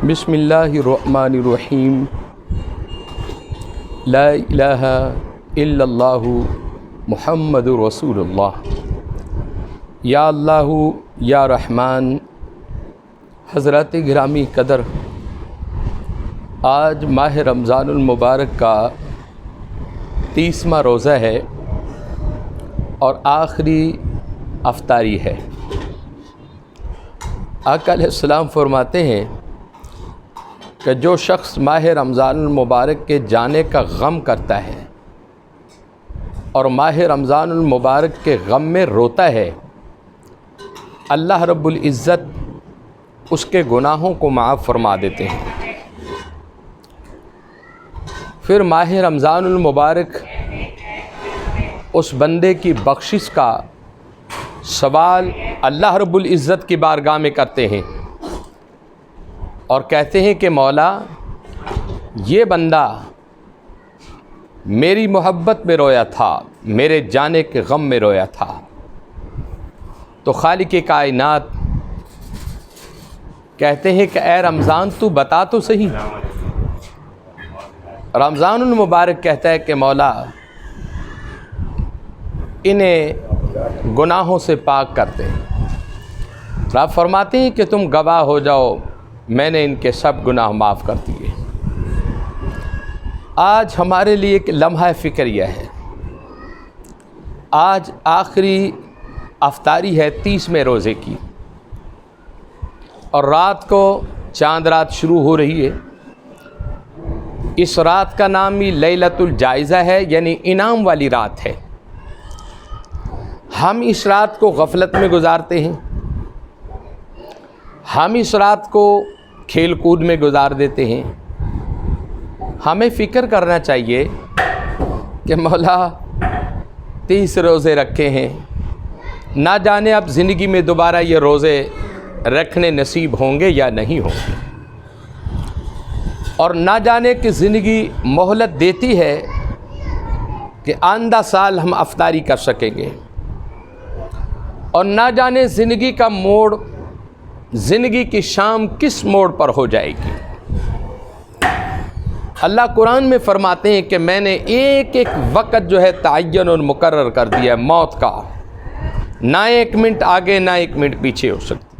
بسم اللہ الرحمن الرحیم لا الہ الا اللہ محمد رسول اللہ۔ یا اللہ یا رحمان۔ حضرات گرامی قدر، آج ماہ رمضان المبارک کا 30واں روزہ ہے اور آخری افطاری ہے۔ آقا علیہ السلام فرماتے ہیں کہ جو شخص ماہ رمضان المبارک کے جانے کا غم کرتا ہے اور ماہ رمضان المبارک کے غم میں روتا ہے، اللہ رب العزت اس کے گناہوں کو معاف فرما دیتے ہیں۔ پھر ماہ رمضان المبارک اس بندے کی بخشش کا سوال اللہ رب العزت کی بارگاہ میں کرتے ہیں اور کہتے ہیں کہ مولا، یہ بندہ میری محبت میں رویا تھا، میرے جانے کے غم میں رویا تھا۔ تو خالق کائنات کہتے ہیں کہ اے رمضان تو بتا تو صحیح۔ رمضان المبارک کہتا ہے کہ مولا، انہیں گناہوں سے پاک کرتے ہیں۔ آپ فرماتے ہیں کہ تم گواہ ہو جاؤ، میں نے ان کے سب گناہ معاف کر دیے۔ آج ہمارے لیے ایک لمحہ فکریہ ہے۔ آج آخری افطاری ہے 30ویں روزے کی، اور رات کو چاند رات شروع ہو رہی ہے۔ اس رات کا نام ہی لیلۃ الجائزہ ہے، یعنی انعام والی رات ہے۔ ہم اس رات کو غفلت میں گزارتے ہیں، ہم اس رات کو کھیل کود میں گزار دیتے ہیں۔ ہمیں فکر کرنا چاہیے کہ مولا 30 روزے رکھے ہیں، نہ جانے اب زندگی میں دوبارہ یہ روزے رکھنے نصیب ہوں گے یا نہیں ہوں گے، اور نہ جانے کہ زندگی مہلت دیتی ہے کہ آئندہ سال ہم افطاری کر سکیں گے، اور نہ جانے زندگی کا موڑ، زندگی کی شام کس موڑ پر ہو جائے گی۔ اللہ قرآن میں فرماتے ہیں کہ میں نے ایک ایک وقت جو ہے تعین اور مقرر کر دیا ہے موت کا، نہ 1 منٹ آگے نہ 1 منٹ پیچھے ہو سکتی۔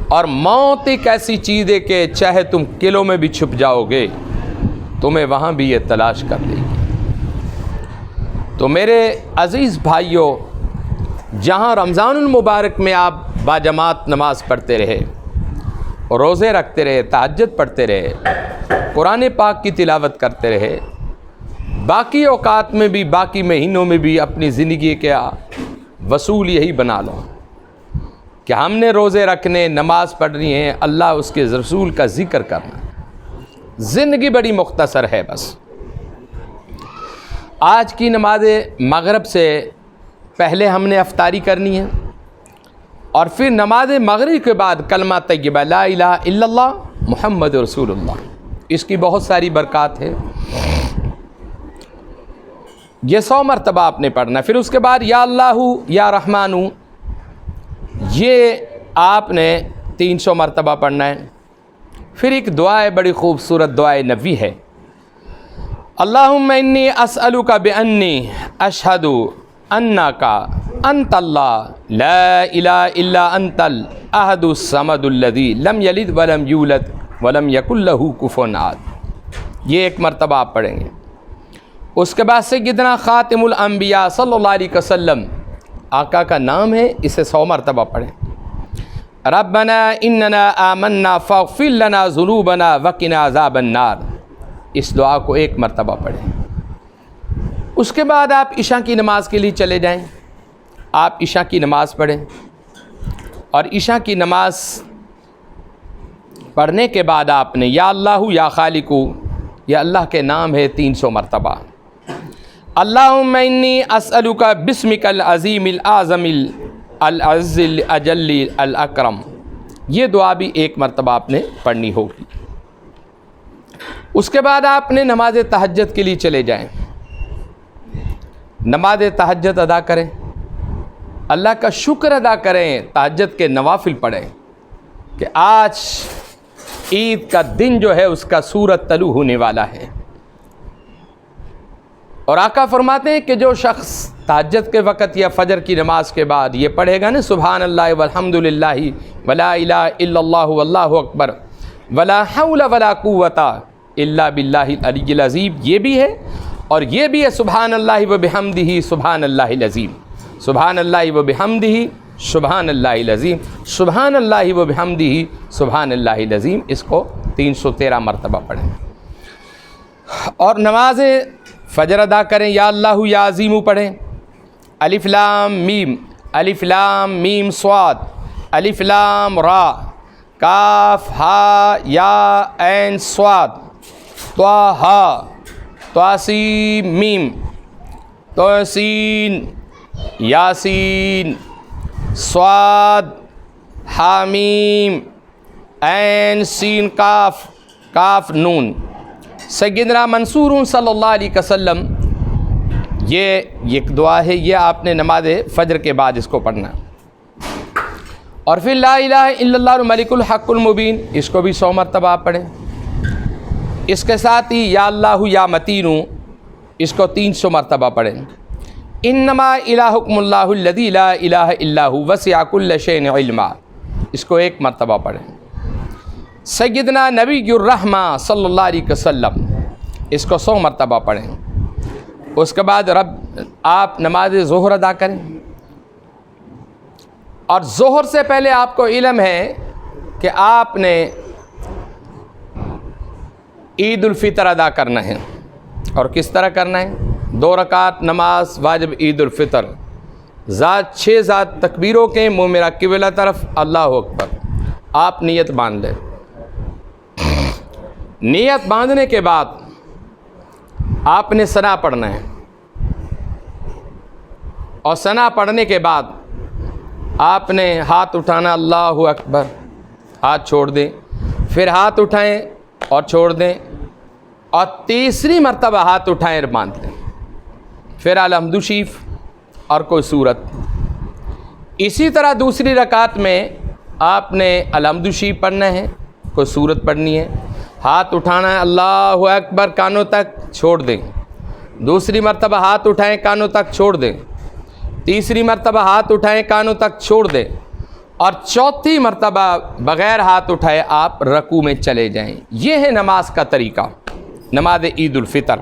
اور موت ایک ایسی چیز ہے کہ چاہے تم قلعوں میں بھی چھپ جاؤ گے، تمہیں وہاں بھی یہ تلاش کر لے گی۔ تو میرے عزیز بھائیوں، جہاں رمضان المبارک میں آپ باجماعت نماز پڑھتے رہے، روزے رکھتے رہے، تہجد پڑھتے رہے، قرآن پاک کی تلاوت کرتے رہے، باقی اوقات میں بھی، باقی مہینوں میں بھی اپنی زندگی کا وصول یہی بنا لو کہ ہم نے روزے رکھنے، نماز پڑھنی ہے، اللہ اس کے رسول کا ذکر کرنا۔ زندگی بڑی مختصر ہے۔ بس آج کی نماز مغرب سے پہلے ہم نے افطاری کرنی ہے، اور پھر نماز مغرب کے بعد کلمہ طیبہ لا الہ الا اللہ محمد رسول اللہ، اس کی بہت ساری برکات ہے۔ یہ 100 مرتبہ آپ نے پڑھنا ہے۔ پھر اس کے بعد یا اللہ یا رحمان، یہ آپ نے 300 مرتبہ پڑھنا ہے۔ پھر ایک دعا ہے، بڑی خوبصورت دعائے نبوی ہے، اللہم انی اسألک بانی اشہد انک انت اللہ لا الہ الا انت الاحد الصمد الذی لم یلد ولم یولد ولم یکن لہ کفوا احد۔ یہ 1 مرتبہ آپ پڑھیں گے۔ اس کے بعد سیدنا خاتم الانبیاء صلی اللہ علیہ وسلم، آقا کا نام ہے، اسے 100 مرتبہ پڑھیں۔ ربنا اننا آمنا فاغفر لنا ذنوبنا وقنا عذاب النار، اس دعا کو 1 مرتبہ پڑھیں۔ اس کے بعد آپ عشاء کی نماز کے لیے چلے جائیں۔ آپ عشاء کی نماز پڑھیں، اور عشاء کی نماز پڑھنے کے بعد آپ نے یا اللہ یا خالق، یا اللہ کے نام ہے 300 مرتبہ۔ اللہم انی اسألک بسمک العظیم الاعظم العز الاجل الاکرم، یہ دعا بھی 1 مرتبہ آپ نے پڑھنی ہوگی۔ اس کے بعد آپ نے نماز تہجد کے لیے چلے جائیں، نماز تہجد ادا کریں، اللہ کا شکر ادا کریں، تہجد کے نوافل پڑھیں کہ آج عید کا دن جو ہے اس کا سورج طلوع ہونے والا ہے۔ اور آقا فرماتے ہیں کہ جو شخص تہجد کے وقت یا فجر کی نماز کے بعد یہ پڑھے گا نا سبحان اللہ والحمد للہ ولا الہ الا اللہ واللہ اکبر ولا حول ولا قوت الا باللہ العلی العظیم، یہ بھی ہے اور یہ بھی ہے سبحان اللہ وبحمدہ سبحان اللہ العظیم، سبحان اللہ وبحمدہ سبحان اللہ العظیم، سبحان اللہ وبحمدہ سبحان اللہ العظیم، اس کو 313 مرتبہ پڑھیں۔ اور نماز فجر ادا کریں، یا اللہ یا عظیم پڑھیں، الف لام میم، الف لام میم صاد، الف لام را، کاف ہا یا عین صاد، طٰہٰ، طاسین میم، توسین، یاسین، صاد، حامیم، عین سین کاف، کاف نون۔ سیدنا منصور صلی اللہ علیہ وسلم یہ ایک دعا ہے، یہ آپ نے نماز فجر کے بعد اس کو پڑھنا۔ اور پھر لا الہ الا اللہ الملک الحق المبین، اس کو بھی 100 مرتبہ آپ پڑھیں۔ اس کے ساتھ ہی یا اللہ یا متین، اس کو 300 مرتبہ پڑھیں۔ انما الہکم اللہ الذی لا الہ الا هو وسع کل شیء علما، اس کو 1 مرتبہ پڑھیں۔ سیدنا نبی الرحمہ صلی اللہ علیہ وسلم، اس کو 100 مرتبہ پڑھیں۔ اس کے بعد آپ نماز ظہر ادا کریں، اور ظہر سے پہلے آپ کو علم ہے کہ آپ نے عید الفطر ادا کرنا ہے، اور کس طرح کرنا ہے؟ 2 رکعت نماز واجب عید الفطر، 6 ذات تکبیروں کے، منہ میرا قبلہ طرف، اللہ اکبر۔ آپ نیت باندھ لیں۔ نیت باندھنے کے بعد آپ نے ثنا پڑھنا ہے، اور ثنا پڑھنے کے بعد آپ نے ہاتھ اٹھانا، اللہ اکبر، ہاتھ چھوڑ دیں، پھر ہاتھ اٹھائیں اور چھوڑ دیں، اور تیسری مرتبہ ہاتھ اٹھائیں اور باندھ لیں، پھر الحمد شریف اور کوئی سورت۔ اسی طرح دوسری رکعت میں آپ نے الحمد شریف پڑھنا ہے، کوئی سورت پڑھنی ہے، ہاتھ اٹھانا ہے، اللہ اکبر، کانوں تک چھوڑ دیں، دوسری مرتبہ ہاتھ اٹھائیں، کانوں تک چھوڑ دیں، تیسری مرتبہ ہاتھ اٹھائیں، کانوں تک چھوڑ دیں، اور چوتھی مرتبہ بغیر ہاتھ اٹھائے آپ رکوع میں چلے جائیں۔ یہ ہے نماز کا طریقہ، نماز عید الفطر۔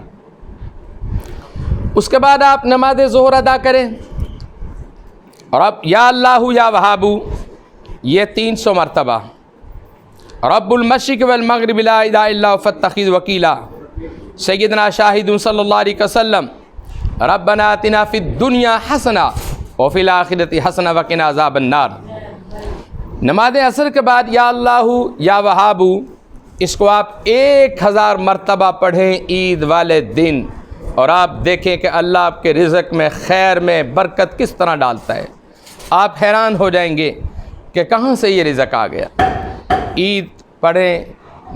اس کے بعد آپ نماز ظہر ادا کریں، اور اب یا اللہ یا وہاب، یہ 300 مرتبہ، رب المشرق والمغرب لا الہ الا هو فاتخذ وکیلا، سیدنا شاہد صلی اللہ علیہ وسلم، ربنا آتنا فی الدنیا حسنہ وفی الآخرۃ حسنہ وقنا عذاب النار۔ نماز عصر کے بعد یا اللہ یا وہاب، اس کو آپ 1000 مرتبہ پڑھیں عید والے دن، اور آپ دیکھیں کہ اللہ آپ کے رزق میں، خیر میں برکت کس طرح ڈالتا ہے۔ آپ حیران ہو جائیں گے کہ کہاں سے یہ رزق آ گیا۔ عید پڑھیں،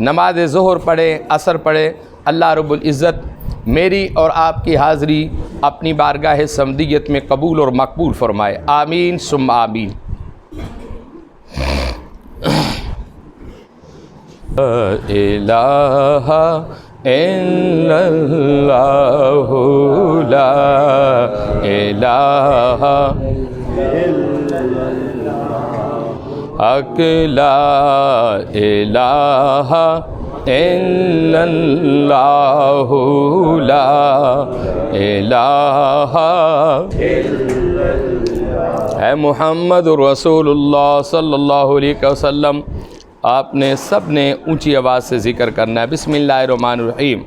نماز ظہر پڑھیں، عصر پڑھیں، اللہ رب العزت میری اور آپ کی حاضری اپنی بارگاہ صمدیت میں قبول اور مقبول فرمائے، آمین ثم آمین۔ لا الہ الا اللہ، لا الہ حق، لا الہ الا اللہ، لا الہ اے محمد رسول اللہ صلی اللہ علیہ وسلم۔ آپ نے سب نے اونچی آواز سے ذکر کرنا ہے، بسم اللہ الرحمن الرحیم،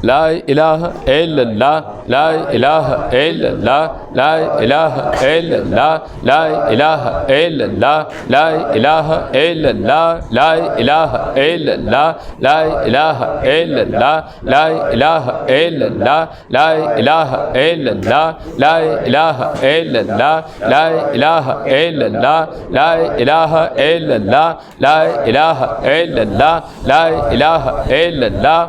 لا الہ الا اللہ، لا الہ الا اللہ، لا الہ الا اللہ، لا الہ الا اللہ، لا الہ الا اللہ، لا الہ الا اللہ، لا الہ الا اللہ، لا الہ الا اللہ، لا الہ الا اللہ، لا الہ الا اللہ، لا الہ الا اللہ، لا الہ الا اللہ، لا الہ الا اللہ، لا الہ الا اللہ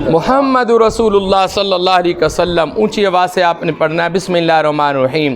محمد رسول اللہ صلی اللہ علیہ وسلم۔ اونچی آواز سے آپ نے پڑھنا ہے، بسم اللہ الرحمن الرحیم،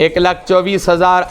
1,24,000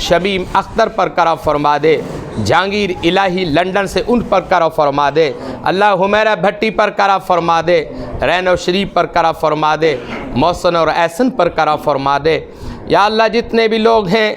شمیم اختر پر کرم فرما دے، جہانگیر الہی لندن سے ان پر کرم فرما دے، اللہ حمیرہ بھٹی پر کرم فرما دے، رینو شریف پر کرم فرما دے، محسن اور احسن پر کرم فرما دے۔ یا اللہ جتنے بھی لوگ ہیں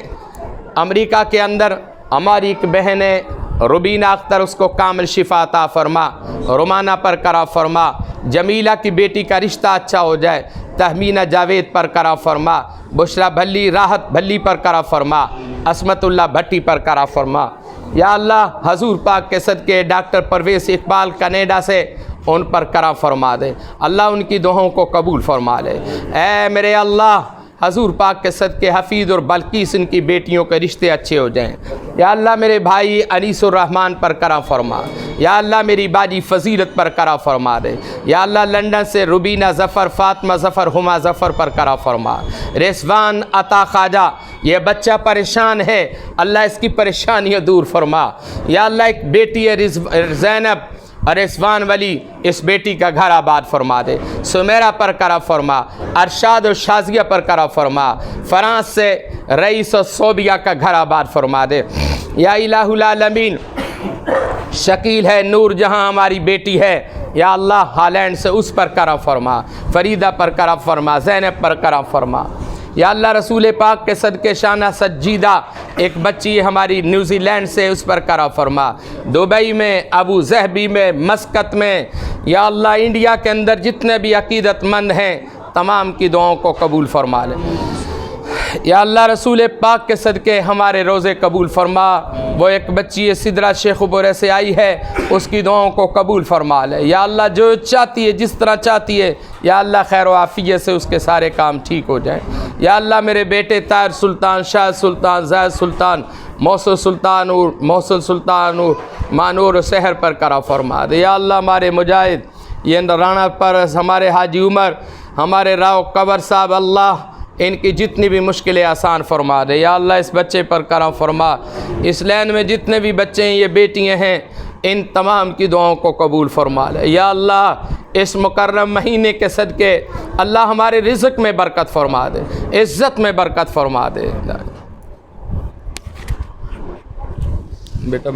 امریکہ کے اندر، ہماری ایک بہن ہے روبینہ اختر، اس کو کامل شفا عطا فرما، رومانہ پر کرم فرما، جمیلہ کی بیٹی کا رشتہ اچھا ہو جائے، تہمینہ جاوید پر کرم فرما، بشرا بھلی راحت بھلی پر کرم فرما، عصمت اللہ بھٹی پر کرم فرما۔ یا اللہ حضور پاک کے صدقے ڈاکٹر پرویز اقبال کینیڈا سے ان پر کرم فرما دے، اللہ ان کی دعاؤں کو قبول فرما لے۔ اے میرے اللہ حضور پاک کے صدقے حفیظ اور بلقیس ان کی بیٹیوں کے رشتے اچھے ہو جائیں۔ یا اللہ میرے بھائی انیس الرحمن پر کرم فرما، یا اللہ میری باجی فضیلت پر کرم فرما دے۔ یا اللہ لندن سے روبینہ ظفر، فاطمہ ظفر، ہما ظفر پر کرم فرما۔ رضوان عطا خواجہ، یہ بچہ پریشان ہے، اللہ اس کی پریشانیاں دور فرما۔ یا اللہ ایک بیٹی ہے زینب اور رضوان ولی، اس بیٹی کا گھر آباد فرما دے۔ سمیرہ پر کرم فرما، ارشاد و شازیہ پر کرم فرما، فرانس سے رئیس و صوبیہ کا گھر آباد فرما دے۔ یا الہ العالمین شکیل ہے، نور جہاں ہماری بیٹی ہے، یا اللہ ہالینڈ سے اس پر کرم فرما، فریدہ پر کرم فرما، زینب پر کرم فرما۔ یا اللہ رسول پاک کے صدقے شانہ سجیدہ ایک بچی ہماری نیوزی لینڈ سے، اس پر کرم فرما، دبئی میں، ابو ظہبی میں، مسقط میں، یا اللہ انڈیا کے اندر جتنے بھی عقیدت مند ہیں تمام کی دعاؤں کو قبول فرما لے۔ یا اللہ رسول پاک کے صدقے ہمارے روزے قبول فرما۔ وہ ایک بچی سدرہ شیخ بورے سے آئی ہے، اس کی دعاؤں کو قبول فرما لے۔ یا اللہ جو چاہتی ہے جس طرح چاہتی ہے، یا اللہ خیر و عافیت سے اس کے سارے کام ٹھیک ہو جائیں۔ یا اللہ میرے بیٹے طاہر سلطان، شاہ سلطان، زید سلطان، محسن سلطان اور محسن سلطان اور مانور و سحر پر کرم فرما دے۔ یا اللہ ہمارے مجاہد یہ رانا پر، ہمارے حاجی عمر، ہمارے راؤ قبر صاحب، اللہ ان کی جتنی بھی مشکلیں آسان فرما دے۔ یا اللہ اس بچے پر کرم فرما، اس لین میں جتنے بھی بچے ہیں، یہ بیٹیاں ہیں، ان تمام کی دعاؤں کو قبول فرما لے۔ یا اللہ اس مکرم مہینے کے صدقے اللہ ہمارے رزق میں برکت فرما دے، عزت میں برکت فرما دے۔ بیٹا